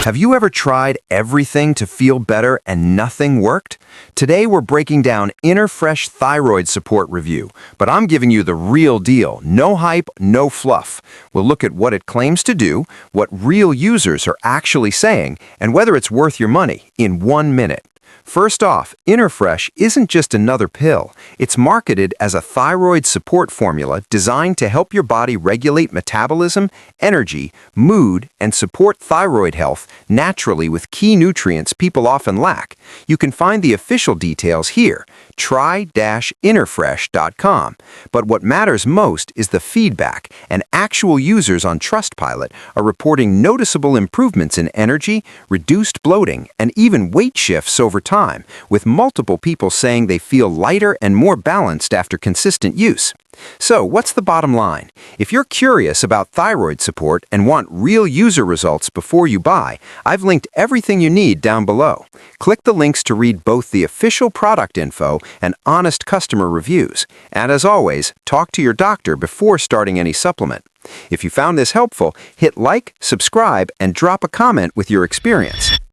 Have you ever tried everything to feel better and nothing worked? Today we're breaking down InnerFresh Thyroid Support review, but I'm giving you the real deal. No hype, no fluff. We'll look at what it claims to do, what real users are actually saying, and whether it's worth your money in 1 minute. First off, InnerFresh isn't just another pill. It's marketed as a thyroid support formula designed to help your body regulate metabolism, energy, mood, and support thyroid health naturally with key nutrients people often lack. You can find the official details here. Try-innerfresh.com. But what matters most is the feedback, and actual users on Trustpilot are reporting noticeable improvements in energy, reduced bloating, and even weight shifts over time, with multiple people saying they feel lighter and more balanced after consistent use. So, what's the bottom line? If you're curious about thyroid support and want real user results before you buy, I've linked everything you need down below. Click the links to read both the official product info and honest customer reviews. And as always, talk to your doctor before starting any supplement. If you found this helpful, hit like, subscribe, and drop a comment with your experience.